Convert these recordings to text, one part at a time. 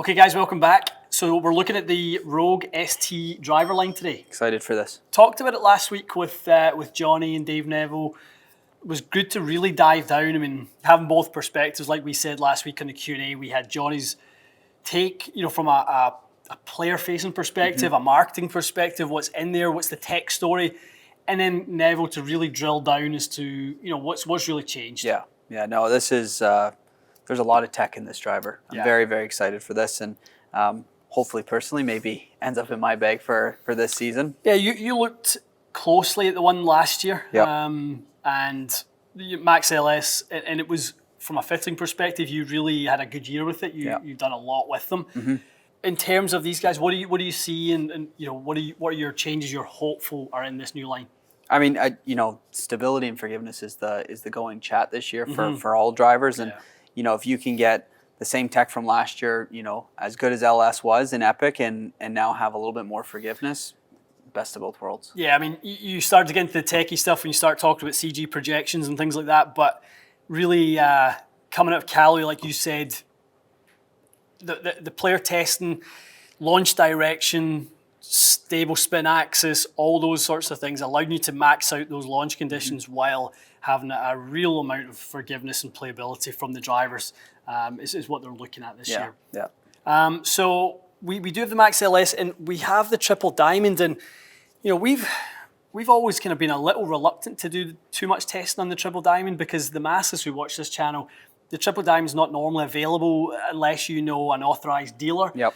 Okay guys, welcome back. So we're looking at the Rogue ST driver line today. Excited for this. Talked about it last week with Johnny and Dave Neville. It was good to really dive down. I mean, having both perspectives, like we said last week on the Q&A, we had Johnny's take, from a player-facing perspective, a marketing perspective, what's in there, what's the tech story, and then Neville to really drill down as to what's really changed. Yeah. No, this is there's a lot of tech in this driver. I'm very, very excited for this, and hopefully, personally, maybe ends up in my bag for this season. Yeah, you looked closely at the one last year, and the Max LS, and it was from a fitting perspective. You really had a good year with it. You've done a lot with them. In terms of these guys, what do you see, and what are your changes you're hopeful are in this new line? I mean, stability and forgiveness is the going chat this year for all drivers, and if you can get the same tech from last year, as good as LS was in Epic, and now have a little bit more forgiveness, best of both worlds. Yeah, I mean, you start to get into the techie stuff when you start talking about CG projections and things like that, but really coming out of Callaway, like you said, the player testing, launch direction, stable spin axis, all those sorts of things, allowing you to max out those launch conditions while having a real amount of forgiveness and playability from the drivers is what they're looking at this year. Yeah. So we do have the Max LS, and we have the Triple Diamond, and we've always kind of been a little reluctant to do too much testing on the Triple Diamond, because the masses who watch this channel, the Triple Diamond is not normally available unless you know an authorized dealer. Yep.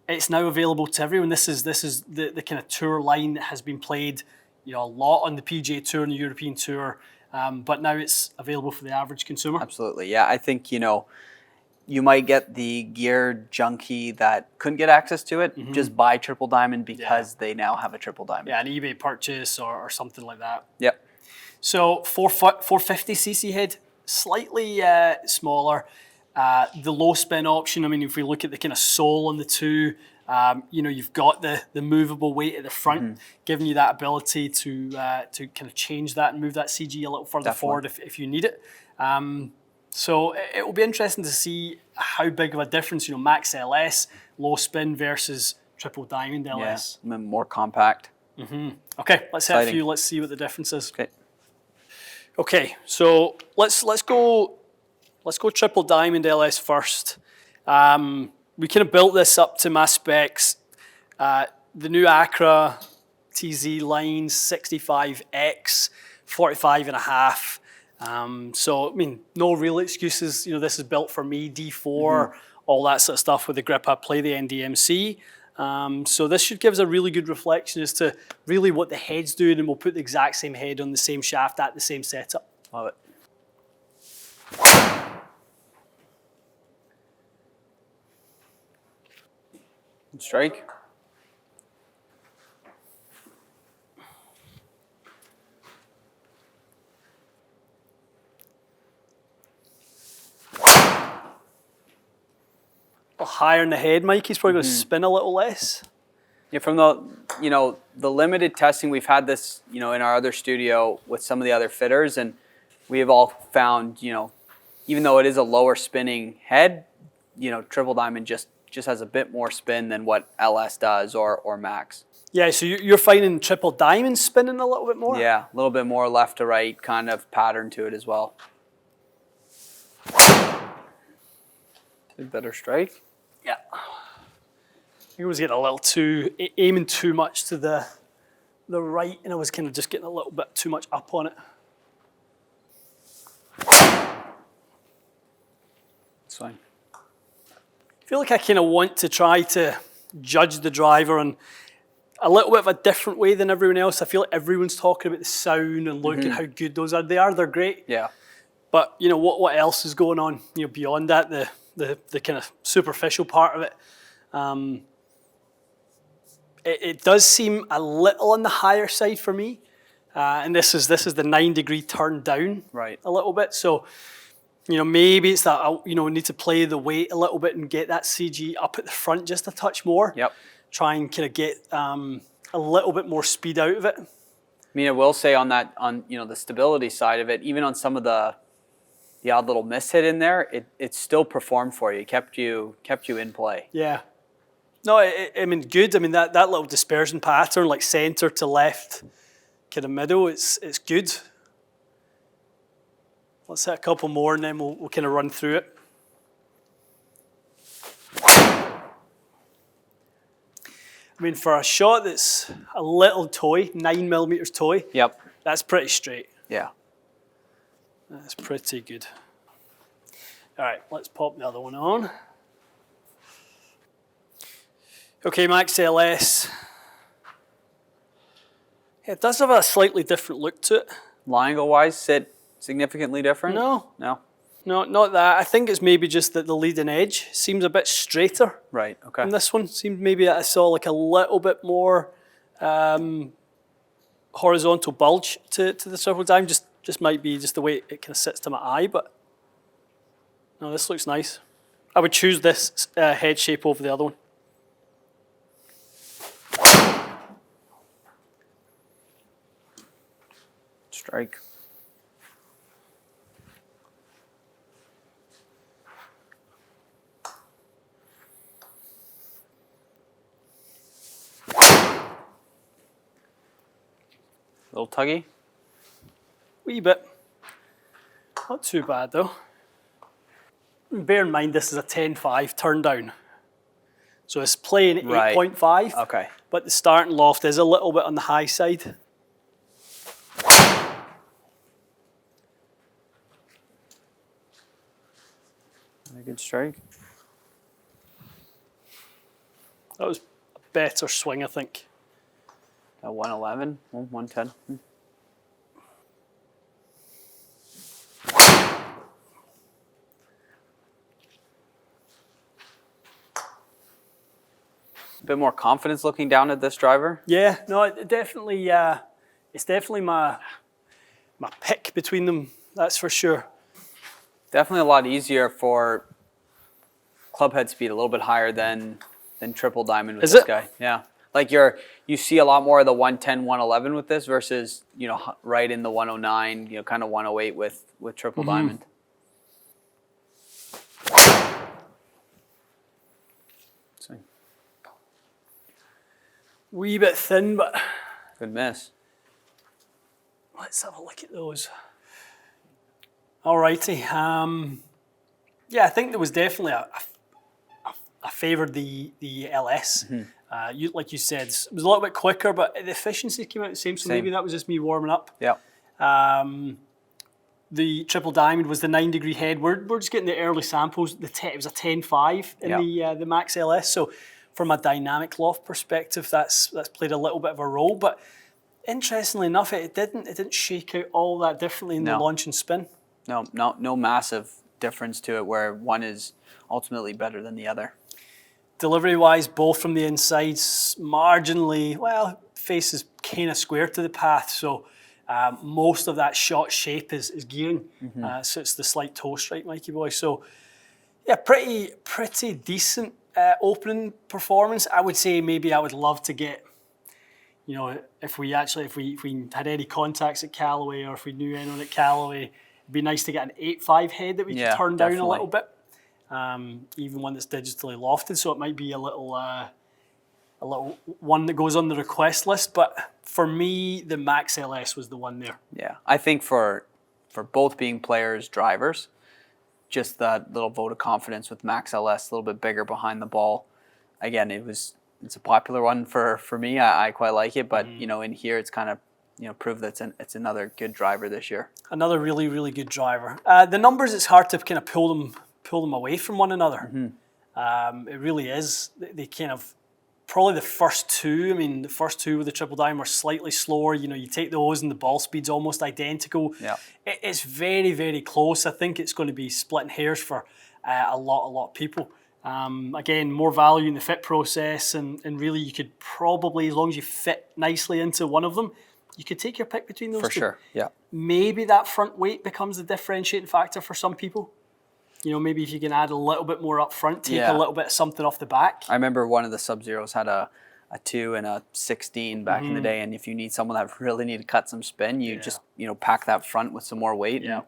It's now available to everyone. This is the kind of tour line that has been played, a lot on the PGA Tour and the European Tour, but now it's available for the average consumer. Absolutely. Yeah, I think you might get the gear junkie that couldn't get access to it, just buy Triple Diamond because they now have a Triple Diamond. Yeah, an eBay purchase or something like that. Yep. So 450cc head, slightly smaller. The low spin option, I mean, if we look at the kind of sole on the two, you've got the movable weight at the front, giving you that ability to kind of change that and move that CG a little further forward if you need it. So it will be interesting to see how big of a difference, Max LS, low spin versus Triple Diamond LS. Yeah, more compact. Okay, let's hit a few. Let's see what the difference is. Okay, so let's go Triple Diamond LS first. We kind of built this up to my specs. The new Acra TZ line 65X, 45.5. So, I mean, no real excuses. This is built for me, D4, all that sort of stuff with the grip. I play the NDMC. So this should give us a really good reflection as to really what the head's doing, and we'll put the exact same head on the same shaft at the same setup. Love it. Strike. Higher in the head, Mike. He's probably going to spin a little less. Yeah, from the limited testing we've had this, in our other studio with some of the other fitters, and we have all found, even though it is a lower spinning head, Triple Diamond just has a bit more spin than what LS does or Max. Yeah, so you're finding Triple Diamond spinning a little bit more? Yeah, a little bit more left to right kind of pattern to it as well. A better strike. Yeah. I think I was getting a little aiming too much to the right, and I was kind of just getting a little bit too much up on it. It's fine. I feel like I kind of want to try to judge the driver in a little bit of a different way than everyone else. I feel like everyone's talking about the sound and look at how good those are. They're great. Yeah. But what else is going on? Beyond that, the kind of superficial part of it. It does seem a little on the higher side for me, and this is the 9-degree turn down a little bit. So, maybe it's that we need to play the weight a little bit and get that CG up at the front just a touch more. Yep. Try and kind of get a little bit more speed out of it. I mean, I will say on the stability side of it, even on some of the the odd little miss hit in there, it still performed for you. It kept you in play. Yeah. No, I mean, good. I mean, that little dispersion pattern, like center to left, kind of middle, it's good. Let's hit a couple more and then we'll kind of run through it. I mean, for a shot that's a little toy, 9mm toy, Yep. that's pretty straight. Yeah. That's pretty good. All right, let's pop the other one on. Okay, Max LS. Yeah, it does have a slightly different look to it. Line angle wise, sit significantly different? No. No? No, not that. I think it's maybe just that the leading edge seems a bit straighter. Right, okay. And this one seemed maybe I saw like a little bit more horizontal bulge to the Triple Diamond. Just might be just the way it kind of sits to my eye, but no, this looks nice. I would choose this head shape over the other one. Strike. Little tuggy. Wee bit. Not too bad though. Bear in mind this is a 10.5 turn down. So it's playing 8.5. Okay. But the starting loft is a little bit on the high side. A good strike. That was a better swing, I think. 111, 110. A bit more confidence looking down at this driver. Yeah, no, it definitely. It's definitely my pick between them. That's for sure. Definitely a lot easier for club head speed, a little bit higher than Triple Diamond with this guy. Yeah. Like you see a lot more of the 110, 111 with this versus, right in the 109, kind of 108 with Triple Diamond. So, Wee bit thin, but good miss. Let's have a look at those. Alrighty. Yeah, I think there was definitely I favoured the LS. Like you said, it was a little bit quicker, but the efficiency came out the same. So maybe that was just me warming up. Yeah. The Triple Diamond was the 9-degree head. We're just getting the early samples. It was a 10.5 in the Max LS. So from a dynamic loft perspective, that's played a little bit of a role. But interestingly enough, it didn't shake out all that differently in the launch and spin. No massive difference to it where one is ultimately better than the other. Delivery-wise, both from the insides, marginally, well, face is kind of square to the path, so most of that shot shape is gearing. So it's the slight toe strike, Mikey boy. So yeah, pretty decent opening performance. I would say maybe I would love to get, if we had any contacts at Callaway or if we knew anyone at Callaway, it'd be nice to get an 8.5 head that we could turn down a little bit. Even one that's digitally lofted, so it might be a little one that goes on the request list. But for me, the Max LS was the one there. Yeah, I think for both being players, drivers, just that little vote of confidence with Max LS, a little bit bigger behind the ball. Again, it's a popular one for me. I quite like it, but in here it's kind of prove that it's another good driver this year. Another really, really good driver. The numbers, it's hard to kind of pull them away from one another. It really is. They kind of, probably the first two, the first two with the Triple Diamond were slightly slower. You take those and the ball speed's almost identical. Yeah. It's very, very close. I think it's going to be splitting hairs for a lot of people. Again, more value in the fit process, and really you could probably, as long as you fit nicely into one of them, you could take your pick between those two. For sure, yeah. Maybe that front weight becomes the differentiating factor for some people. Maybe if you can add a little bit more up front, take a little bit of something off the back. I remember one of the Sub-Zeros had a 2 and a 16 back in the day, and if you need someone that really need to cut some spin, you just pack that front with some more weight and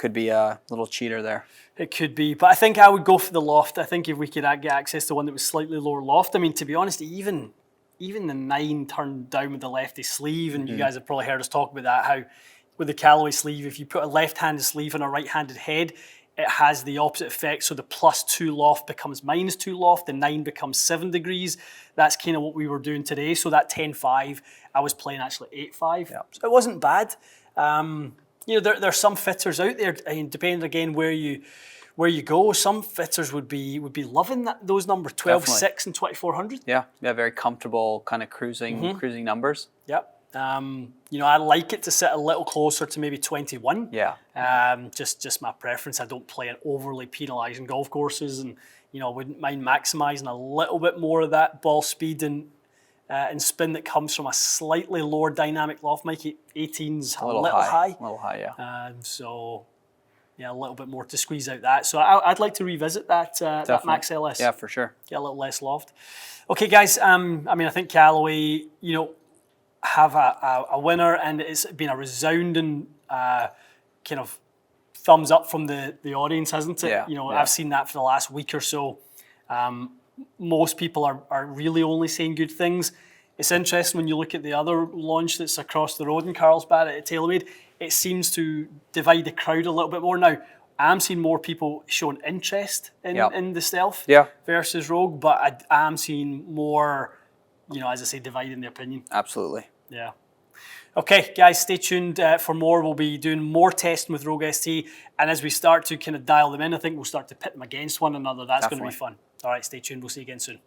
could be a little cheater there. It could be, but I think I would go for the loft. I think if we could get access to one that was slightly lower loft. I mean, to be honest, even the 9 turned down with the lefty sleeve, and you guys have probably heard us talk about that, how with the Callaway sleeve, if you put a left-handed sleeve on a right-handed head, it has the opposite effect. So the +2 loft becomes -2 loft, the 9 becomes 7 degrees. That's kind of what we were doing today. So that 10.5, I was playing actually 8.5. Yeah. So it wasn't bad. You know, there are some fitters out there, and depending again where you go, some fitters would be loving those numbers, 12.6 and 2400. Yeah, very comfortable kind of cruising numbers. Yep. You know, I like it to sit a little closer to maybe 21. Yeah. Just my preference. I don't play on overly penalising golf courses, and you know, I wouldn't mind maximising a little bit more of that ball speed and spin that comes from a slightly lower dynamic loft. Mikey, 18's a little high. A little high, yeah. So yeah, a little bit more to squeeze out that. So I'd like to revisit that Max LS. Yeah, for sure. Get a little less loft. Okay, guys. I mean, I think Callaway, you know, have a winner, and it's been a resounding kind of thumbs up from the audience, hasn't it? Yeah, you know, yeah. I've seen that for the last week or so. Most people are really only saying good things. It's interesting when you look at the other launch that's across the road in Carlsbad at TaylorMade, it seems to divide the crowd a little bit more. Now, I'm seeing more people showing interest in the Stealth versus Rogue, but I am seeing more, you know, as I say, dividing the opinion. Absolutely. Yeah. Okay, guys, stay tuned for more. We'll be doing more testing with Rogue ST, and as we start to kind of dial them in, I think we'll start to pit them against one another. That's going to be fun. All right, stay tuned. We'll see you again soon.